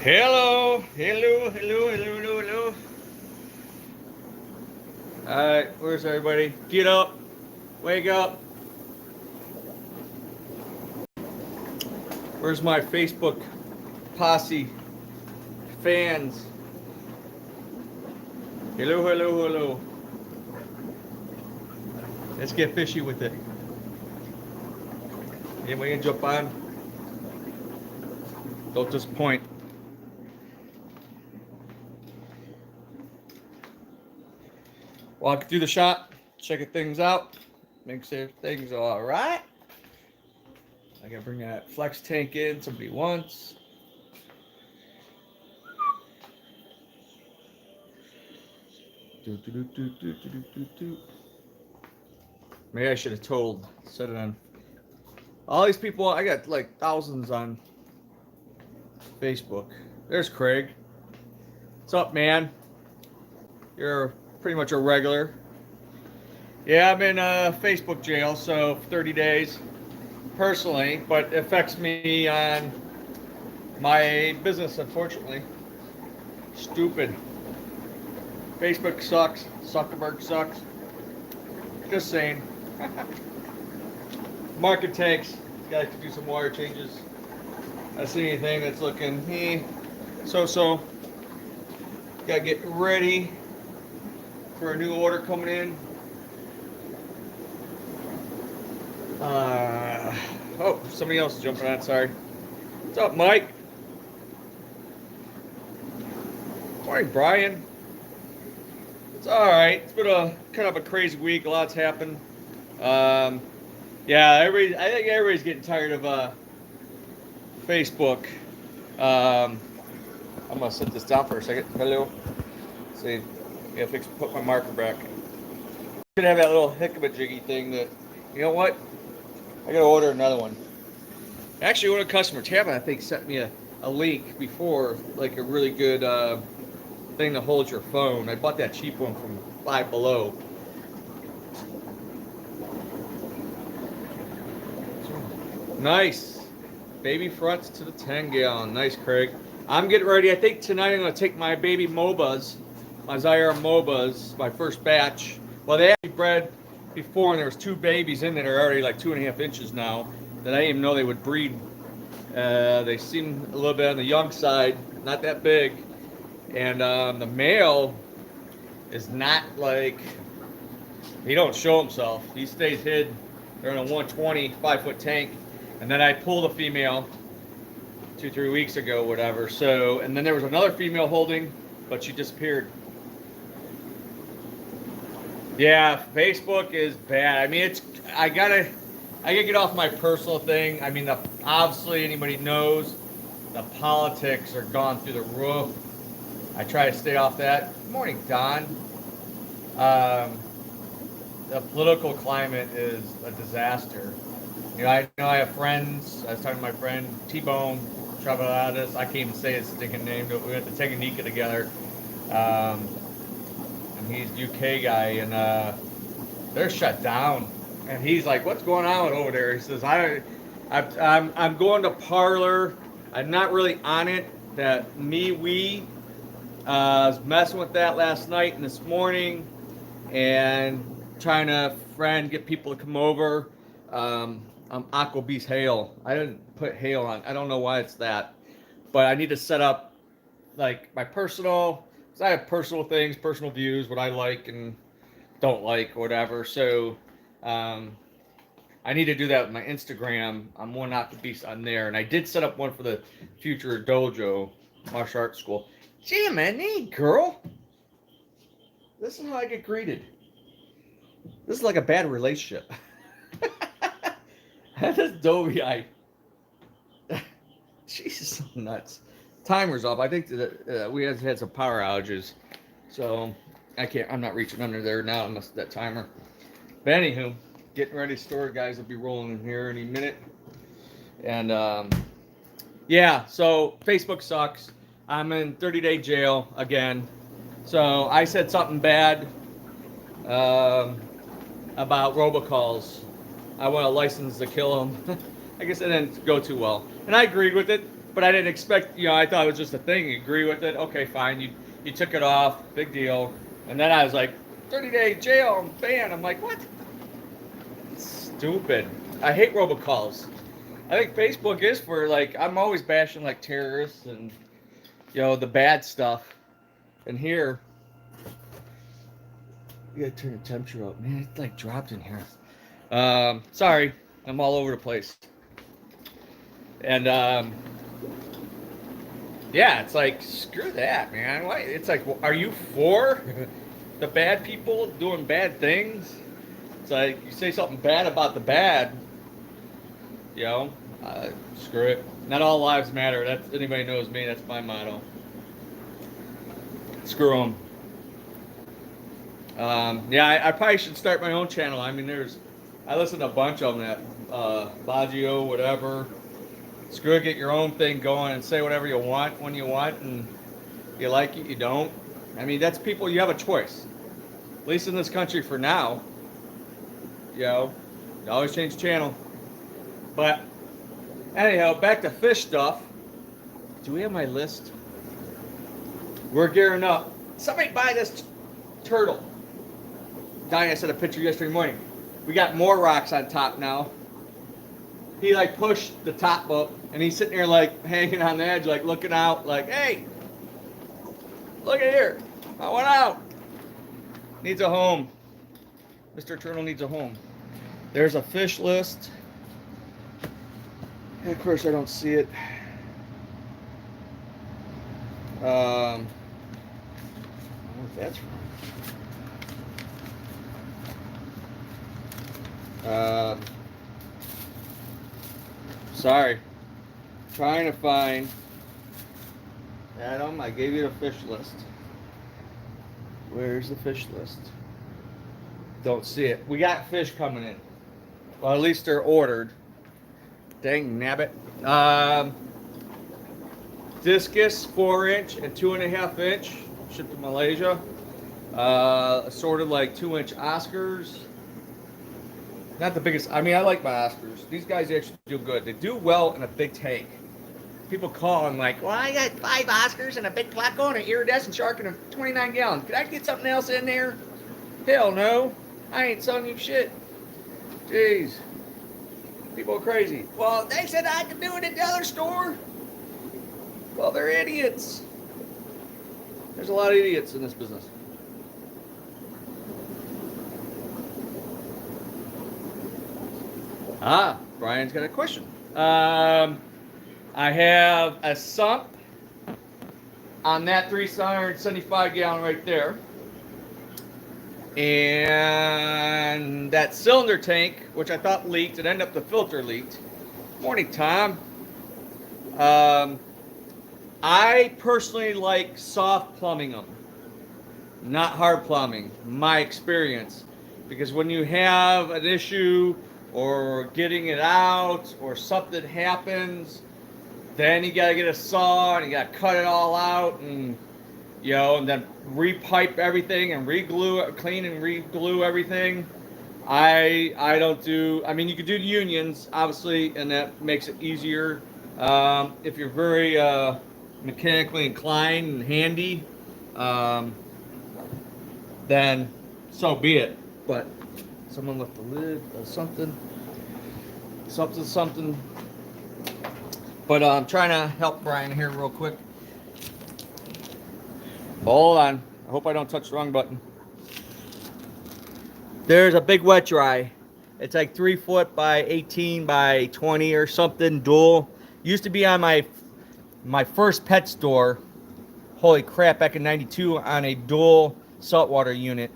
Hello, hello, hello, hello, hello, hello. Alright, where's everybody? Get up, wake up. Where's my Facebook posse fans? Hello, hello, hello. Let's get fishy with it. Anybody can jump on? Don't disappoint. Walk through the shop, checking things out, make sure things are alright. I gotta bring that flex tank in, somebody wants. Do, do, do, do, do, do, do, do. Maybe I should have set it on. All these people, I got like thousands on Facebook. There's Craig. What's up, man? You're pretty much a regular. Yeah, I'm in Facebook jail, so 30 days personally, but it affects me on my business, unfortunately. Stupid. Facebook sucks. Zuckerberg sucks. Just saying. Market tanks. Got to do some wire changes. I see anything that's looking so. Gotta get ready for a new order coming in. Oh, somebody else is jumping on. Sorry. What's up, Mike? Morning, Brian. It's all right. It's been a kind of a crazy week. A lot's happened. Yeah, everybody. I think everybody's getting tired of Facebook. I'm gonna set this down for a second. Hello. Let's see. Yeah, put my marker back. Could have that little hickabajiggy thing that. You know what? I gotta order another one. Actually, one of the customers, Tabitha, I think, sent me a link before, like a really good thing to hold your phone. I bought that cheap one from Five Below. Nice. Baby fronts to the 10-gallon. Nice, Craig. I'm getting ready. I think tonight I'm going to take my baby MOBAs, my Zaire MOBAs, my first batch. Well, they actually bred before, and there was two babies in there. They're already like 2.5 inches now that I didn't even know they would breed. They seem a little bit on the young side, not that big. And the male is not like, he don't show himself. He stays hid. They're in a 120 5-foot tank. And then I pulled a female 2-3 weeks ago, whatever. So, and then there was another female holding, but she disappeared. Yeah, Facebook is bad. I mean, I gotta get off my personal thing. I mean, obviously anybody knows the politics are gone through the roof. I try to stay off that. Good morning, Don. The political climate is a disaster. You know I have friends. I was talking to my friend T-Bone Travalatis. I can't even say his stinking name. But we went to Tanganyika together. And he's UK guy, and they're shut down. And he's like, "What's going on over there?" He says, I'm going to Parlor. I'm not really on it. That we was messing with that last night and this morning, and trying to get people to come over. I'm Aquabeast Hail. I didn't put Hail on. I don't know why it's that, but I need to set up like my personal. Cause I have personal things, personal views, what I like and don't like, whatever. So I need to do that with my Instagram. I'm one Aquabeast on there, and I did set up one for the future dojo martial arts school. Gee, man, hey, girl. This is how I get greeted. This is like a bad relationship. This Dobie, she's so nuts. Timer's off. I think that we had some power outages, so I'm not reaching under there now unless that timer. But anywho, getting ready to store. Guys will be rolling in here any minute. And yeah, so Facebook sucks. I'm in 30-day jail again. So I said something bad about robocalls. I want a license to kill them. I guess it didn't go too well. And I agreed with it. but I didn't expect, I thought it was just a thing. You agree with it? Okay, fine. You took it off, big deal. And then I was like, 30-day jail, I'm banned. I'm like, what? Stupid. I hate robocalls. I think Facebook is for, like, I'm always bashing, like, terrorists and, the bad stuff. And here, you gotta turn the temperature up. Man, it, like, dropped in here. Sorry. I'm all over the place. And, yeah, it's like, screw that, man. Why? It's like, are you for the bad people doing bad things? It's like, you say something bad about the bad, screw it. Not all lives matter. That's, anybody knows me, that's my motto. Screw them. Yeah, I probably should start my own channel. I mean, I listen to a bunch of them that, Baggio, whatever. Screw it, get your own thing going and say whatever you want when you want, and you like it, you don't. I mean, that's people, you have a choice. At least in this country for now. You always change channel. But, anyhow, back to fish stuff. Do we have my list? We're gearing up. Somebody buy this turtle. Donnie, I sent a picture yesterday morning. We got more rocks on top now. He like pushed the top up, and he's sitting there like hanging on the edge, like looking out, like, hey, look at here. I went out. Needs a home. Mr. Turtle needs a home. There's a fish list. And of course, I don't see it. I don't know what that's from. Sorry. Trying to find. Adam, I gave you the fish list. Where's the fish list? Don't see it. We got fish coming in. Well, at least they're ordered. Dang nabbit. Discus 4-inch and 2.5-inch. Shipped to Malaysia. Sorted like 2-inch Oscars. Not the biggest. I mean, I like my Oscars. These guys actually do good. They do well in a big tank. People call and like, well, I got 5 Oscars and a big Placo and an iridescent shark and a 29 gallon. Could I get something else in there? Hell no. I ain't selling you shit. Jeez. People are crazy. Well, they said I could do it at the other store. Well, they're idiots. There's a lot of idiots in this business. Brian's got a question. I have a sump on that 375 gallon right there. And that cylinder tank, which I thought leaked, it ended up the filter leaked. Morning, Tom. I personally like soft plumbing them, not hard plumbing, my experience. Because when you have an issue or getting it out or something happens, then you gotta get a saw and you gotta cut it all out and and then repipe everything and re-glue it, clean and re-glue everything. I don't do. I mean, you could do the unions obviously, and that makes it easier if you're very mechanically inclined and handy. Then so be it. But someone left the lid or something. But I'm trying to help Brian here real quick. Hold on. I hope I don't touch the wrong button. There's a big wet dry. It's like 3 foot by 18 by 20 or something, dual. Used to be on my first pet store. Holy crap, back in 92 on a dual saltwater unit.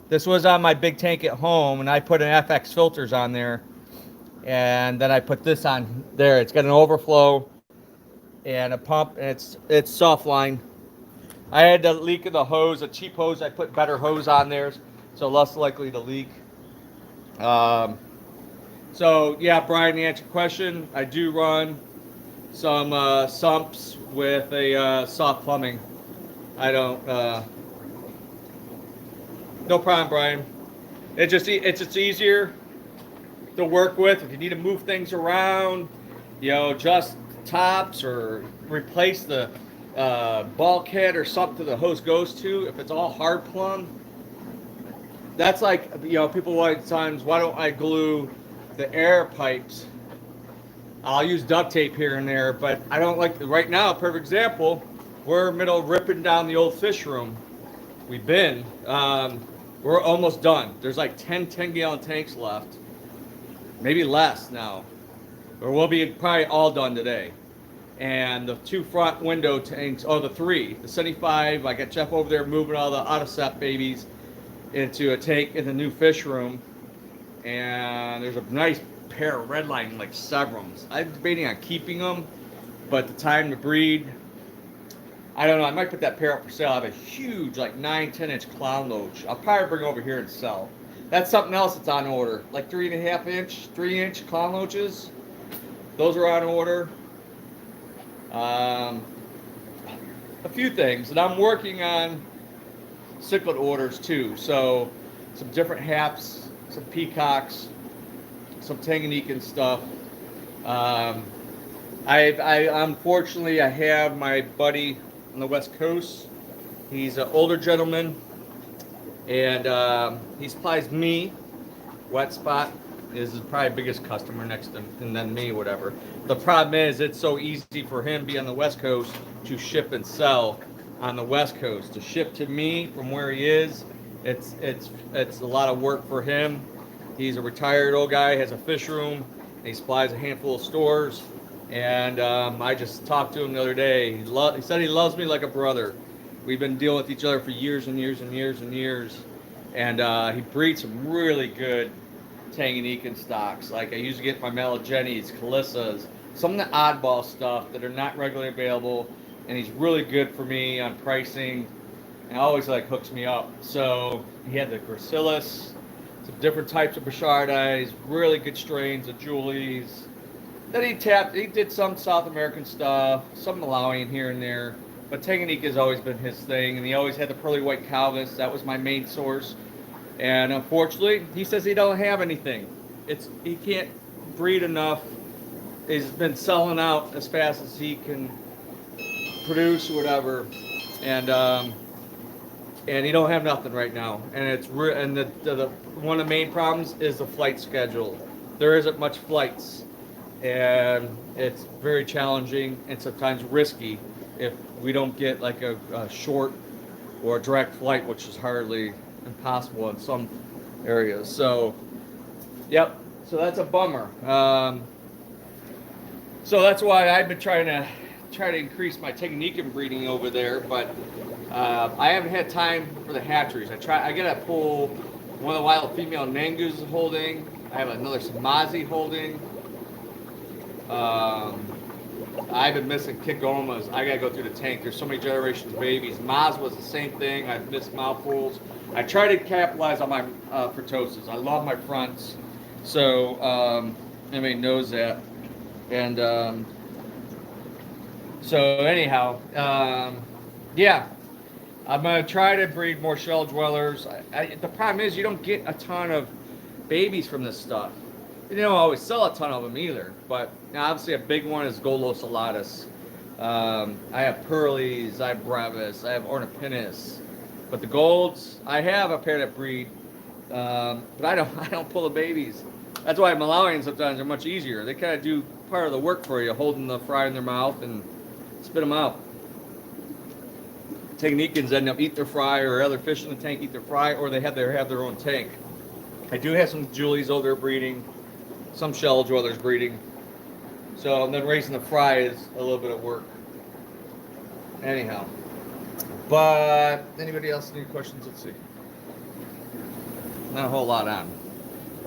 This was on my big tank at home, and I put an FX filters on there. And then I put this on there. It's got an overflow and a pump, and it's soft line. I had the leak of the hose, a cheap hose. I put better hose on there, so less likely to leak. So yeah, Brian, to answer your question, I do run some sumps with a soft plumbing. I don't. No problem, Brian. It's just easier to work with if you need to move things around. Just tops or replace the bulkhead or something the hose goes to, if it's all hard plumb, that's like, people like times, why don't I glue the air pipes? I'll use duct tape here and there, but I don't like, right now, perfect example, we're middle ripping down the old fish room. We've been, we're almost done. There's like 10-gallon tanks left, maybe less now, or we'll be probably all done today. And the 2 front window tanks, the 3, the 75, I got Jeff over there moving all the autosep babies into a tank in the new fish room. And there's a nice pair of redline, like Severums. I'm debating on keeping them, but the time to breed, I don't know. I might put that pair up for sale. I have a huge, like 9-10 inch clown loach. I'll probably bring over here and sell. That's something else that's on order. Like 3.5 inch, 3-inch clown loaches. Those are on order. A few things, and I'm working on cichlid orders too. So some different haps, some peacocks, some Tanganyikan stuff. I unfortunately I have my buddy on the West Coast. He's an older gentleman, and he supplies me. Wet Spot is probably the biggest customer next to, and then me, whatever. The problem is it's so easy for him to be on the West Coast to ship and sell on the West Coast. To ship to me from where he is, it's a lot of work for him. He's a retired old guy, has a fish room, and he supplies a handful of stores. And I just talked to him the other day. He said he loves me like a brother. We've been dealing with each other for years and years and years and years. And he breeds some really good Tanganyikan stocks. Like I usually get my Malagenes, Calissas, some of the oddball stuff that are not regularly available. And he's really good for me on pricing, and always like hooks me up. So he had the Gracilis, some different types of Bouchardis, really good strains of Julies. Then he did some South American stuff, some Malawian here and there. But Tanganyikan has always been his thing, and he always had the Pearly White Calvis. That was my main source. And unfortunately, he says he don't have anything. He can't breed enough. He's been selling out as fast as he can produce or whatever, and he don't have nothing right now. And it's the one of the main problems is the flight schedule. There isn't much flights, and it's very challenging and sometimes risky if we don't get like a short or a direct flight, which is hardly impossible in some areas. So, yep. So that's a bummer. So that's why I've been trying to increase my Tanganyikan breeding over there, but I haven't had time for the hatcheries. I gotta pull one of the wild female Nangus holding. I have another Samazi holding. I've been missing Kigomas. I gotta go through the tank. There's so many generations of babies. Maz was the same thing. I've missed mouthfuls. I try to capitalize on my pertussis. I love my fronts, so everybody knows that. And so anyhow, yeah, I'm gonna try to breed more shell dwellers. The problem is you don't get a ton of babies from this stuff. You don't always sell a ton of them either, but obviously a big one is Golosolatus. I have Pearlies, I have Brevis, I have Ornipinus. But the golds, I have a pair that breed, but I don't pull the babies. That's why Malawians sometimes are much easier. They kind of do part of the work for you, holding the fry in their mouth and spit them out. Tanganyikans end up eat their fry, or other fish in the tank eat their fry, or they have their own tank. I do have some Julies over there breeding, some shell dwellers breeding. So and then raising the fry is a little bit of work. Anyhow. But anybody else any questions? Let's see. Not a whole lot on.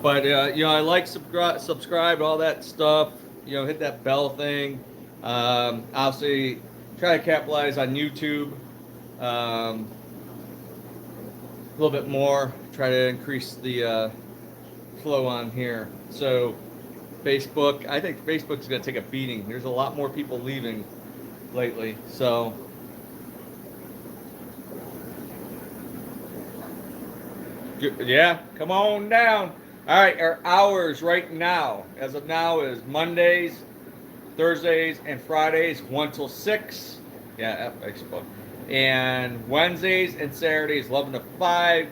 But I like subscribe, all that stuff. Hit that bell thing. Obviously, try to capitalize on YouTube a little bit more. Try to increase the flow on here. So, Facebook. I think Facebook's going to take a beating. There's a lot more people leaving lately. So. Yeah, come on down. All right, our hours right now, as of now, is Mondays Thursdays and Fridays 1 till 6. Yeah, at Facebook. And Wednesdays and Saturdays 11 to 5.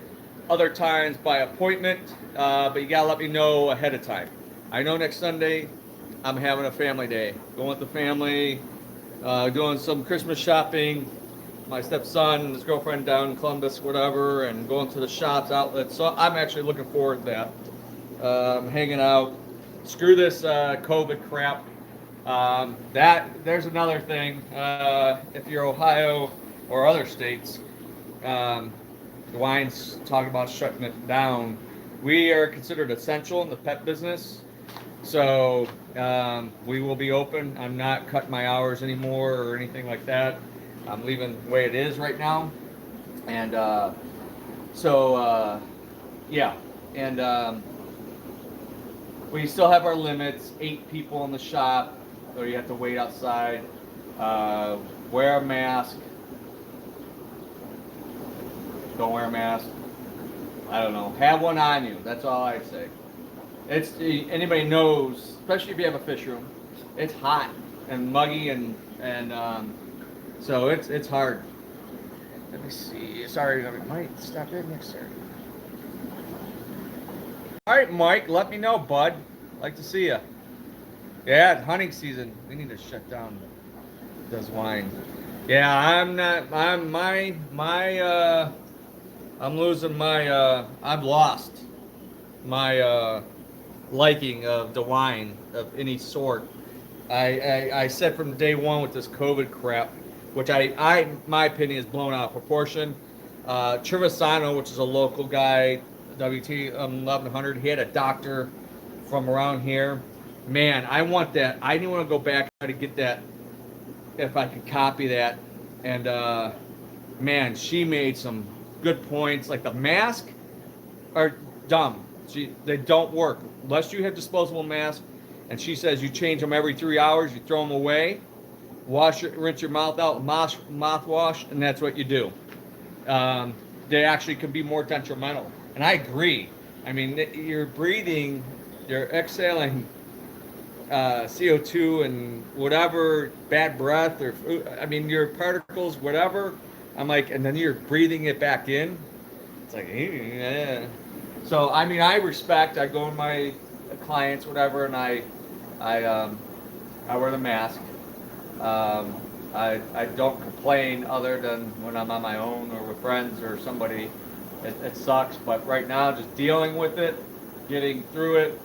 Other times by appointment, but you gotta let me know ahead of time. I know next Sunday I'm having a family day. Going with the family, doing some Christmas shopping. My stepson and his girlfriend down in Columbus, whatever, and going to the shops, outlets. So I'm actually looking forward to that. Hanging out. Screw this COVID crap. There's another thing. If you're Ohio or other states, DeWine's talking about shutting it down. We are considered essential in the pet business, so we will be open. I'm not cutting my hours anymore or anything like that. I'm leaving the way it is right now, and yeah, and we still have our limits. 8 people in the shop, or you have to wait outside. Wear a mask. Don't wear a mask. I don't know. Have one on you. That's all I say. It's anybody knows, especially if you have a fish room. It's hot and muggy and so it's hard. Let me see. Sorry, I might stop in next Saturday. All right, Mike. Let me know, bud. Like to see you. Yeah, it's hunting season. We need to shut down this wine. Yeah, I'm losing my, I've lost my liking of the wine of any sort. I said from day one with this COVID crap, which my opinion is blown out of proportion. Trevisano, which is a local guy, WT 1100, he had a doctor from around here. Man, I want that. I didn't want to go back to get that if I could copy that. And man, she made some good points. Like the mask are dumb. They don't work unless you have disposable masks. And she says you change them every 3 hours. You throw them away, rinse your mouth out with mouthwash, and that's what you do. They actually can be more detrimental, and I agree. I mean, you're breathing, you're exhaling CO2 and whatever, bad breath or I mean your particles, whatever. I'm like, and then you're breathing it back in. It's like, yeah. So I mean, I respect. I go to my clients, whatever, and I wear the mask. I don't complain other than when I'm on my own or with friends or somebody. It sucks, but right now, just dealing with it, getting through it.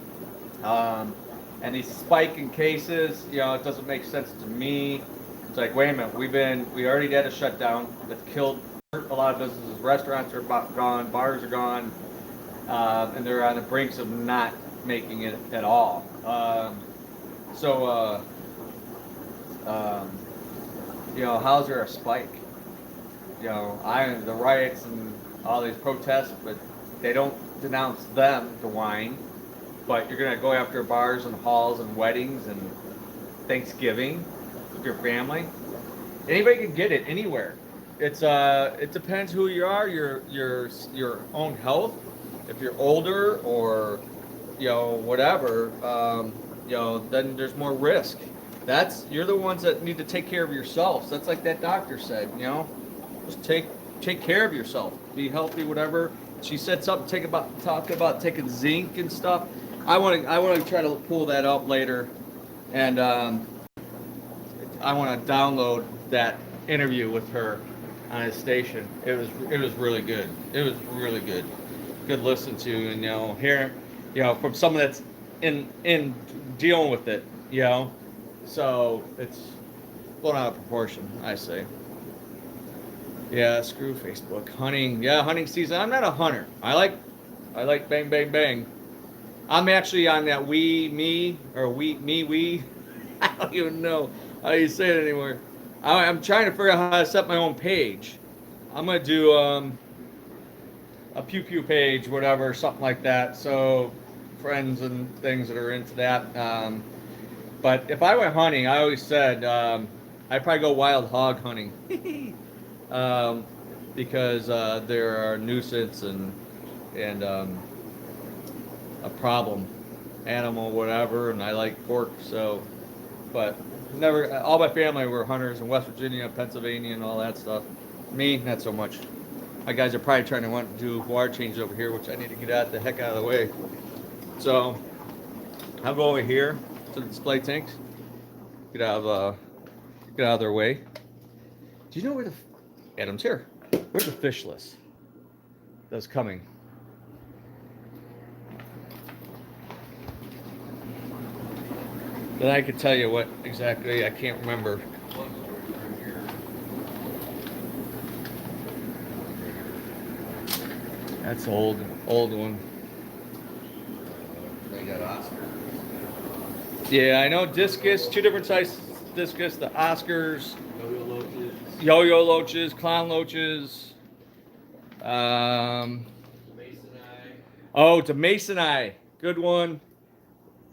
And these spiking cases, you know, it doesn't make sense to me. It's like, wait a minute, we already had a shutdown that killed a lot of businesses. Restaurants are about gone, bars are gone, and they're on the brinks of not making it at all. You know, how's there a spike? You know, the riots and all these protests, but they don't denounce them, the wine. But you're gonna go after bars and halls and weddings and Thanksgiving with your family. Anybody can get it anywhere. It depends who you are, your own health. If you're older or you know whatever, you know, then there's more risk. You're the ones that need to take care of yourselves. That's like that doctor said. You know, just take care of yourself. Be healthy, whatever. She said something talk about taking zinc and stuff. I want to try to pull that up later, and I want to download that interview with her on his station. It was really good. It was really good. Good listen to, and you know, hearing, you know, from someone that's in dealing with it, you know. So it's blown out of proportion, I say. Yeah, screw Facebook. Hunting, yeah, hunting season. I'm not a hunter. I like bang, bang, bang. I'm actually on that we. I don't even know how you say it anymore. I'm trying to figure out how to set my own page. I'm gonna do a pew pew page, whatever, something like that. So friends and things that are into that. But if I went hunting, I always said I'd probably go wild hog hunting. Because they're a nuisance and a problem animal, whatever, and I like pork, so, but Never. All my family were hunters in West Virginia, Pennsylvania, and all that stuff. Me, not so much. My guys are probably trying to want to do water changes over here, which I need to get the heck out of the way. So I'll go over here to the display tanks. Get out of their way. Do you know where the Adam's here? Where's the fish list that's coming? Then I could tell you what exactly. I can't remember. That's old one. They got Oscar. Yeah, I know discus, 2 different sizes discus, the Oscars, Yo-yo loaches. yo-yo loaches, clown loaches. Mason eye. Oh, it's a Mason eye. Good one.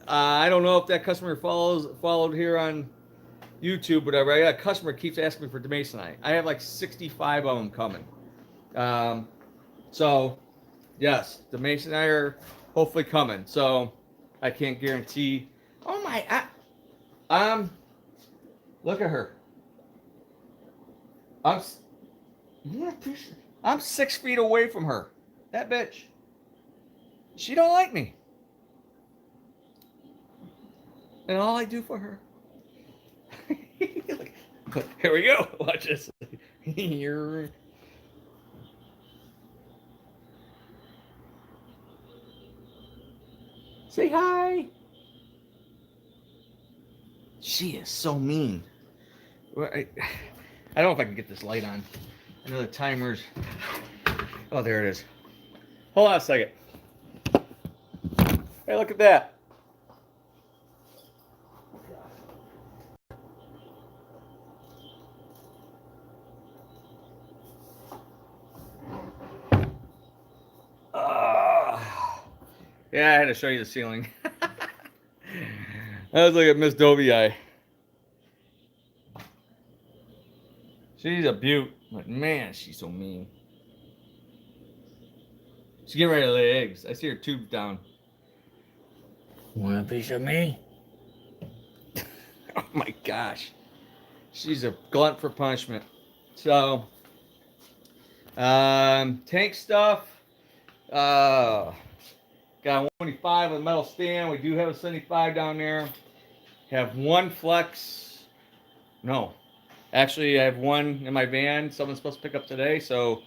I don't know if that customer followed here on YouTube, whatever. I got a customer keeps asking me for the Mason eye. I have like 65 of them coming. So, yes, the Mason eye are hopefully coming. So, I can't guarantee. Oh my, look at her. I'm 6 feet away from her. That bitch. She don't like me. And all I do for her. Here we go. Watch this. Here. Say hi. She is so mean. I don't know if I can get this light on. I know the timer's. Oh, there it is. Hold on a second. Hey, look at that. Yeah, I had to show you the ceiling. I was looking at Miss Dovey Eye. She's a beaut, but man, she's so mean. She's getting ready to lay eggs. I see her tubes down. Want a piece of me? Oh my gosh. She's a glut for punishment. So, tank stuff. Got a 125 with a metal stand. We do have a 75 down there. Have one flex. No. Actually, I have one in my van. Someone's supposed to pick up today, so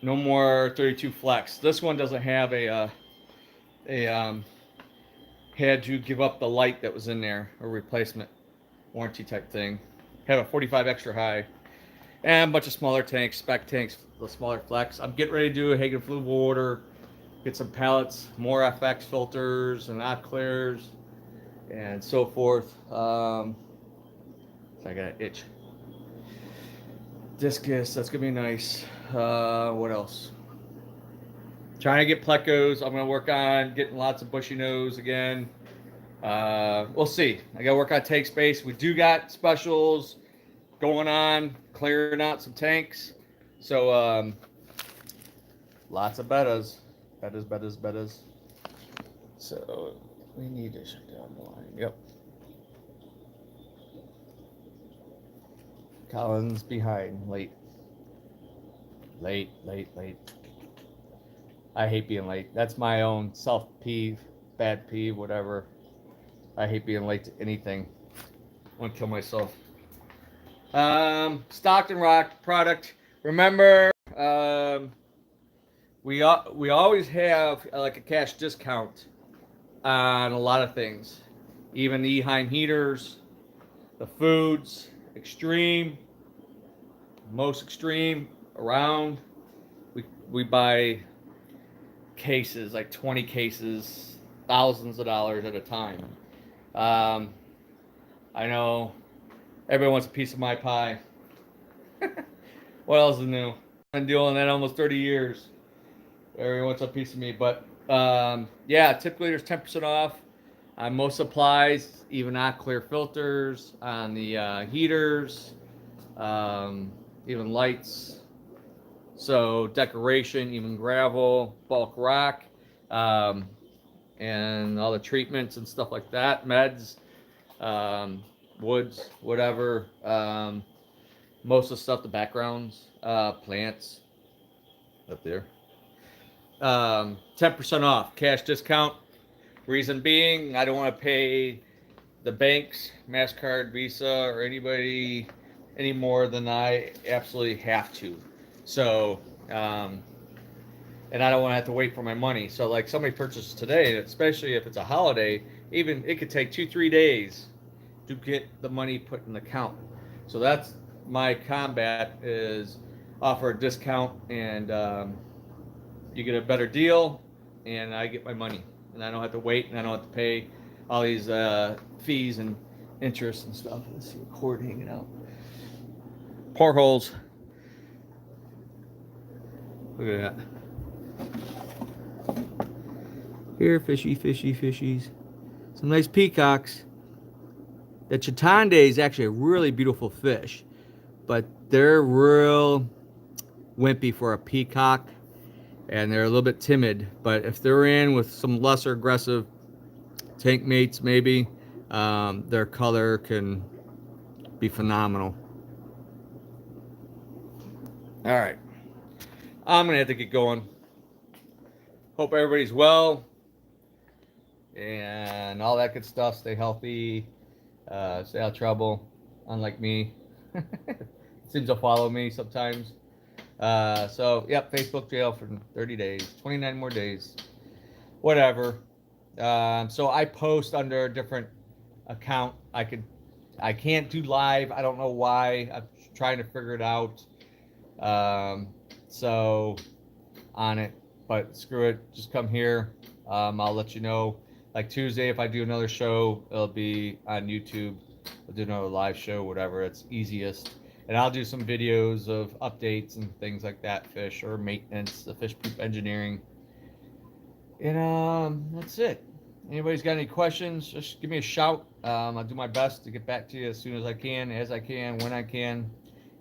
no more 32 flex. This one doesn't have had to give up the light that was in there, a replacement warranty type thing. Have a 45 extra high. And a bunch of smaller tanks, spec tanks, the smaller flex. I'm getting ready to do a Hagen Fluid order. Get some pallets, more FX filters and ot clears and so forth. So I got an itch. Discus, that's gonna be nice. What else? Trying to get plecos. I'm gonna work on getting lots of bushy nose again. We'll see. I gotta work on tank space. We do got specials going on, clearing out some tanks. So lots of bettas. Bettas. So we need to shut down the line. Yep. Collins behind. Late. I hate being late. That's my own self peeve, bad peeve, whatever. I hate being late to anything. I want to kill myself. Stockton Rock product. Remember, we always have like a cash discount on a lot of things, even the Eheim heaters, the foods, extreme, most extreme around. We buy cases, like 20 cases, thousands of dollars at a time. I know everyone wants a piece of my pie. What else is new? I've been doing that almost 30 years. Everyone wants a piece of me, but yeah, typically there's 10% off on most supplies, even not clear filters, on the heaters, even lights. So decoration, even gravel, bulk rock, and all the treatments and stuff like that, meds. woods, whatever. Most of the stuff, the backgrounds, plants up there. 10% off, cash discount. Reason being, I don't want to pay the banks, MasterCard, Visa, or anybody any more than I absolutely have to. So, and I don't want to have to wait for my money. So, like somebody purchases today, especially if it's a holiday, even it could take 2-3 days to get the money put in the account. So that's my combat is offer a discount and you get a better deal, and I get my money, and I don't have to wait, and I don't have to pay all these fees and interest and stuff. Let's see, a cord hanging out. Portholes. Look at that. Here, fishy, fishies. Some nice peacocks. The chitande is actually a really beautiful fish, but they're real wimpy for a peacock, and they're a little bit timid. But if they're in with some lesser aggressive tank mates, maybe their color can be phenomenal. All right, I'm gonna have to get going. Hope everybody's well and all that good stuff. Stay healthy, stay out of trouble, unlike me. Seems to follow me sometimes. So, yep, Facebook jail for 30 days, 29 more days, whatever. So I post under a different account. I can't do live. I don't know why. I'm trying to figure it out. So on it, but screw it. Just come here. I'll let you know. Like Tuesday, if I do another show, it'll be on YouTube. I'll do another live show, whatever. It's easiest. And I'll do some videos of updates and things like that, fish or maintenance, the fish poop engineering. And that's it. Anybody's got any questions, just give me a shout. I'll do my best to get back to you as soon as I can, when I can.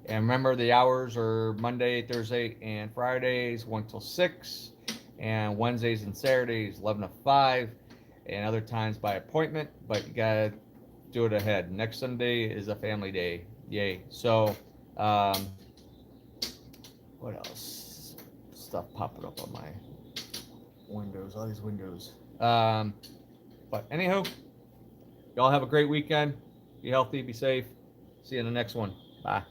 And remember, the hours are Monday, Thursday, and Fridays, 1 till 6. And Wednesdays and Saturdays, 11 to 5. And other times by appointment, but you gotta do it ahead. Next Sunday is a family day. Yay. So, what else? Stuff popping up on my windows, all these windows. But anyhow, y'all have a great weekend. Be healthy, be safe. See you in the next one. Bye.